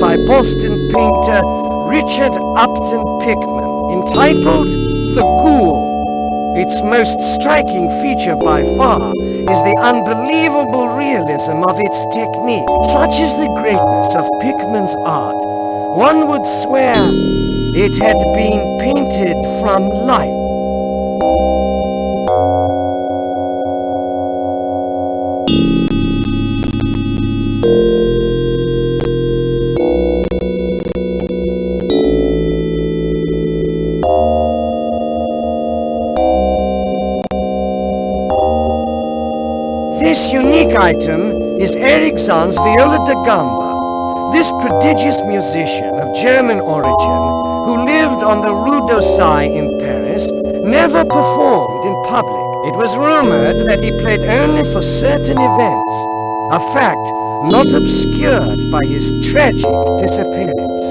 by Boston painter Richard Upton Pickman, entitled The Ghoul. Its most striking feature by far is the unbelievable realism of its technique. Such is the greatness of Pickman's art, one would swear it had been painted from life. This unique item is Ericsson's viola da gamba. This prodigious musician of German origin, who lived on the Rue d'Orsay in Paris, never performed in public. It was rumored that he played only for certain events, a fact not obscured by his tragic disappearance.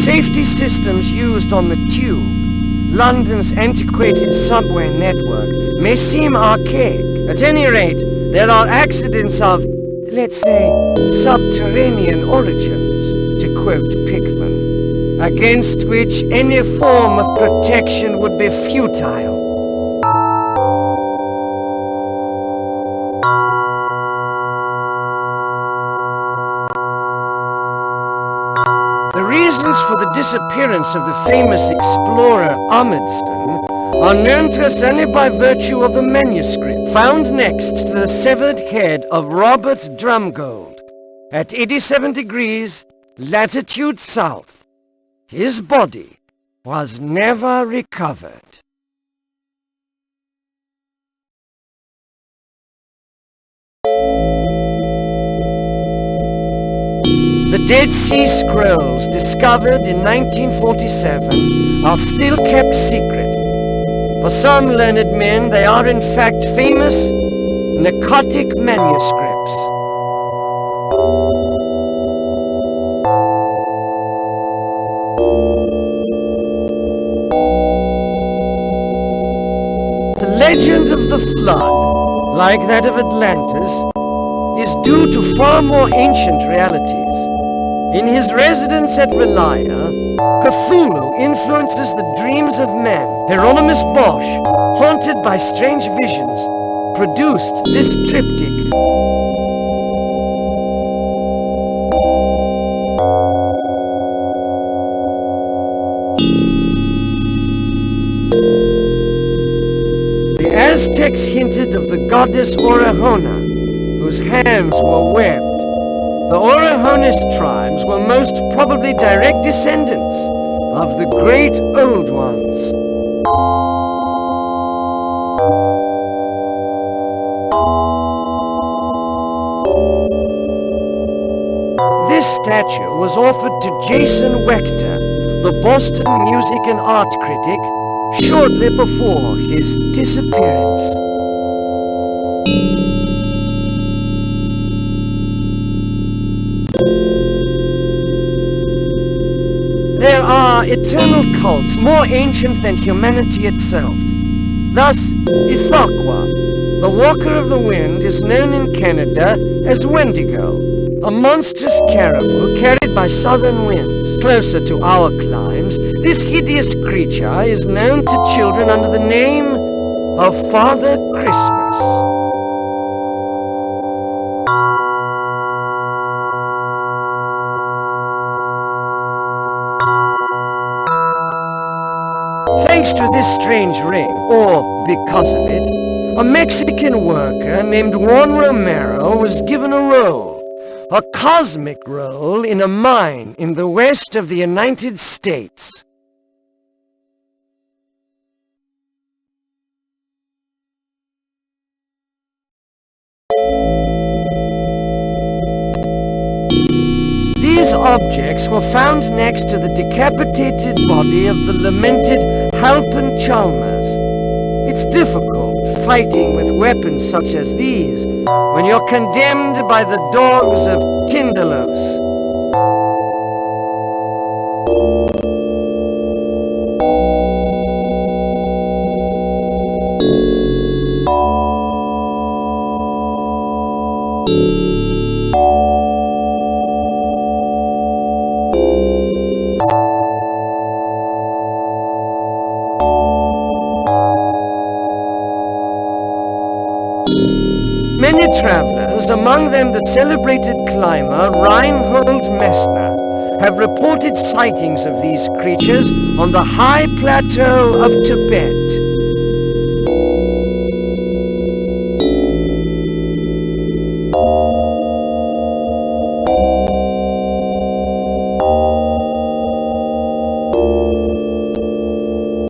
Safety systems used on the Tube, London's antiquated subway network, may seem archaic. At any rate, there are accidents of, let's say, subterranean origins, to quote Pickman, against which any form of protection would be futile. For the disappearance of the famous explorer Amundsen are known to us only by virtue of a manuscript found next to the severed head of Robert Drumgold at 87 degrees latitude south. His body was never recovered. The Dead Sea Scrolls, discovered in 1947, are still kept secret. For some learned men, they are in fact famous narcotic manuscripts. The legend of the flood, like that of Atlantis, is due to far more ancient realities. In his residence at Relaya, Cthulhu influences the dreams of men. Hieronymus Bosch, haunted by strange visions, produced this triptych. The Aztecs hinted of the goddess Orahona, whose hands were webbed. The Orahonis tribes were most probably direct descendants of the great old ones. This statue was offered to Jason Wechter, the Boston music and art critic, shortly before his disappearance. There are eternal cults more ancient than humanity itself. Thus, Ithaqua, the Walker of the Wind, is known in Canada as Wendigo, a monstrous caribou carried by southern winds. Closer to our climes, this hideous creature is known to children under the name of Father Christmas. Thanks to this strange ring, or because of it, a Mexican worker named Juan Romero was given a role, a cosmic role in a mine in the west of the United States. These objects were found next to the decapitated body of the lamented Halpin Chalmers. It's difficult fighting with weapons such as these when you're condemned by the dogs of Tindalos. Many travelers, among them the celebrated climber Reinhold Messner, have reported sightings of these creatures on the high plateau of Tibet.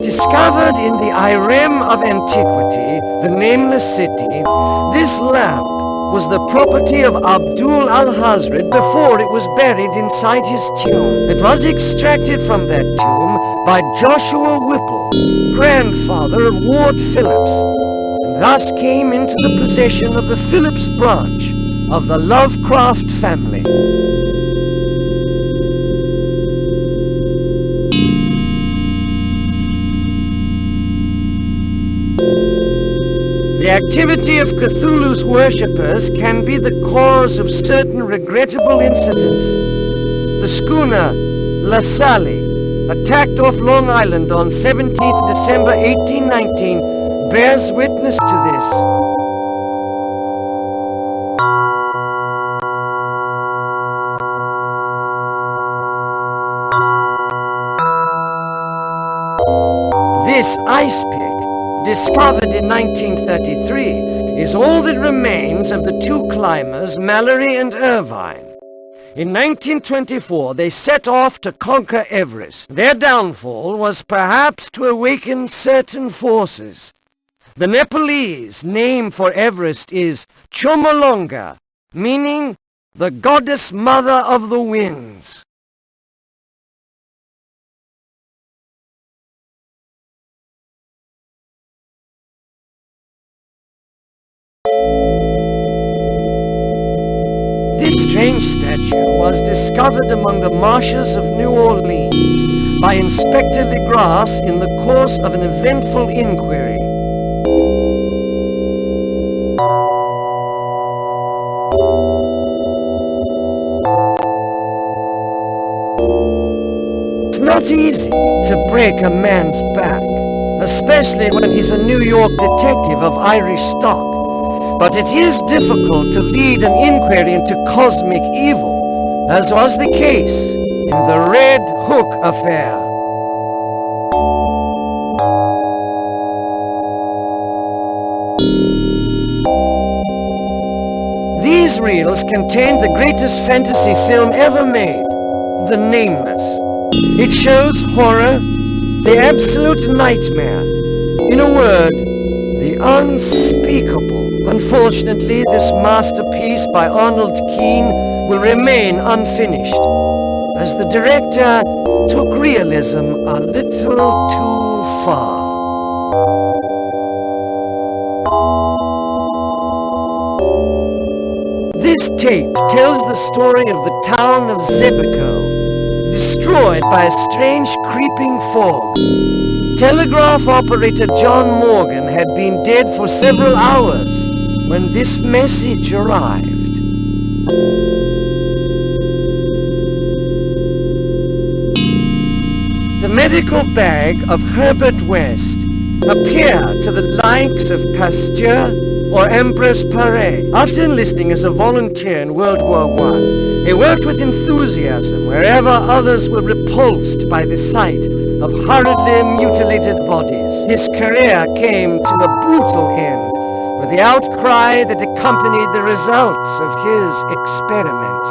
Discovered in the Irem of antiquity, the nameless city, this lamp was the property of Abdul al-Hazred before it was buried inside his tomb. It was extracted from that tomb by Joshua Whipple, grandfather of Ward Philips, and thus came into the possession of the Philips branch of the Lovecraft family. The activity of Cthulhu's worshippers can be the cause of certain regrettable incidents. The schooner La Salle, attacked off Long Island on 17th December 1819, bears witness to this. This ice pick, discovered in 1933, is all that remains of the two climbers, Mallory and Irvine. In 1924, they set off to conquer Everest. Their downfall was perhaps to awaken certain forces. The Nepalese name for Everest is Chomolonga, meaning the goddess mother of the winds. This strange statue was discovered among the marshes of New Orleans by Inspector Legras in the course of an eventful inquiry. It's not easy to break a man's back, especially when he's a New York detective of Irish stock. But it is difficult to lead an inquiry into cosmic evil, as was the case in the Red Hook affair. These reels contain the greatest fantasy film ever made, The Nameless. It shows horror, the absolute nightmare, in a word, the unspeakable. Unfortunately, this masterpiece by Arnold Keene will remain unfinished, as the director took realism a little too far. This tape tells the story of the town of Zebico, destroyed by a strange creeping fog. Telegraph operator John Morgan had been dead for several hours when this message arrived. The medical bag of Herbert West appeared to the likes of Pasteur or Ambrose Paré. After enlisting as a volunteer in World War I, he worked with enthusiasm wherever others were repulsed by the sight of horridly mutilated bodies. His career came to a brutal end with the outcry that accompanied the results of his experiments.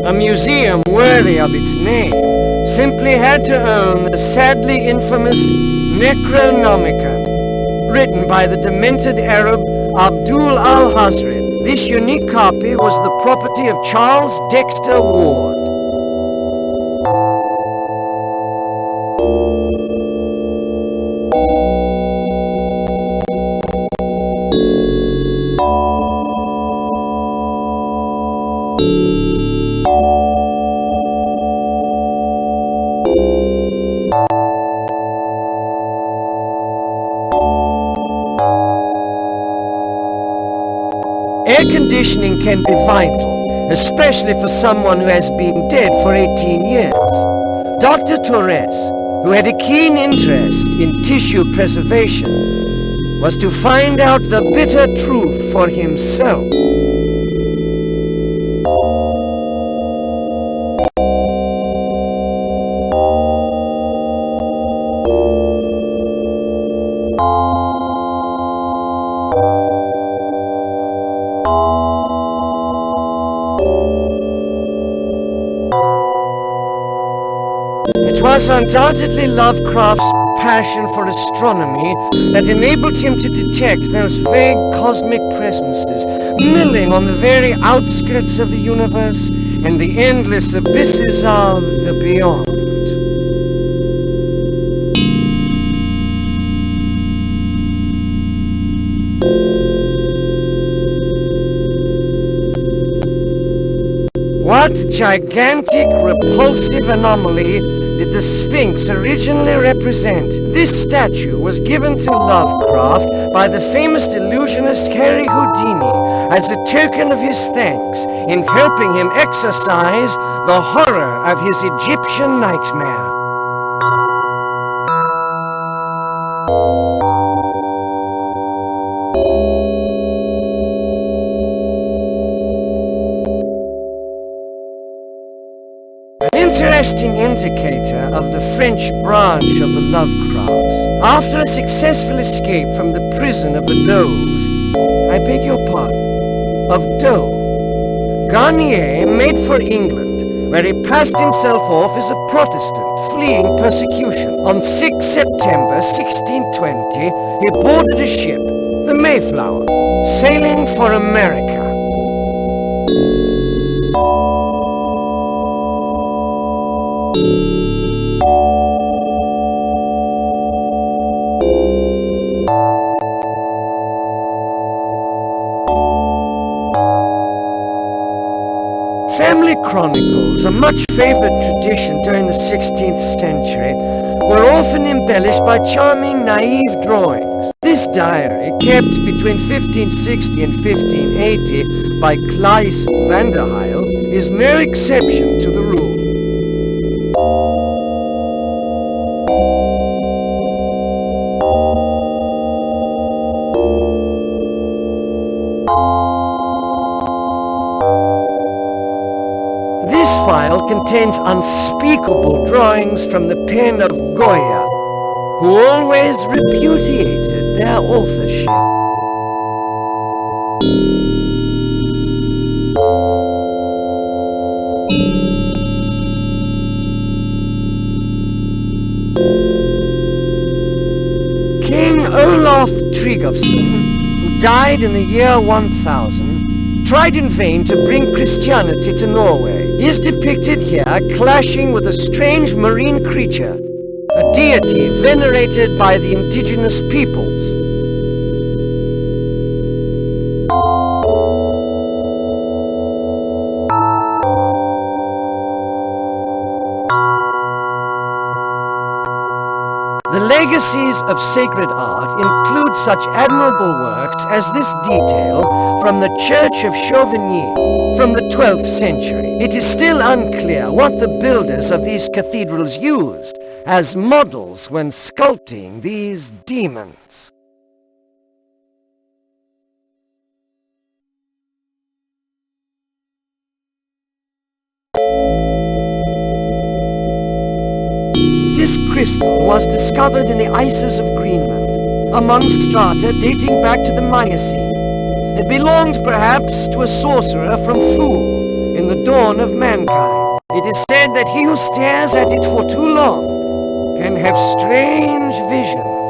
A museum worthy of its name simply had to own the sadly infamous Necronomicon, written by the demented Arab Abdul al-Hazred. This unique copy was the property of Charles Dexter Ward. Air conditioning can be vital, especially for someone who has been dead for 18 years. Dr. Torres, who had a keen interest in tissue preservation, was to find out the bitter truth for himself. It was undoubtedly Lovecraft's passion for astronomy that enabled him to detect those vague cosmic presences milling on the very outskirts of the universe and the endless abysses of the beyond. What gigantic, repulsive anomaly did the Sphinx originally represent? This statue was given to Lovecraft by the famous illusionist Harry Houdini as a token of his thanks in helping him exorcise the horror of his Egyptian nightmare. Interesting indicator of the French branch of the Lovecrafts. After a successful escape from the prison of the Does, I beg your pardon, of Doe, Garnier made for England, where he passed himself off as a Protestant fleeing persecution. On 6 September 1620, he boarded a ship, the Mayflower, sailing for America. Family chronicles, a much favored tradition during the 16th century, were often embellished by charming, naive drawings. This diary, kept between 1560 and 1580 by Claes Vanderheil, is no exception to the rule. This file contains unspeakable drawings from the pen of Goya, who always repudiated their authorship. King Olaf Tryggvason, who died in the year 1000, tried in vain to bring Christianity to Norway. He is depicted here clashing with a strange marine creature, a deity venerated by the indigenous peoples. The legacies of sacred art include such admirable works as this detail from the Church of Chauvigny from the 12th century. It is still unclear what the builders of these cathedrals used as models when sculpting these demons. This crystal was discovered in the ices of Greenland, among strata dating back to the Miocene. It belonged perhaps to a sorcerer from Thule in the dawn of mankind. It is said that he who stares at it for too long can have strange visions.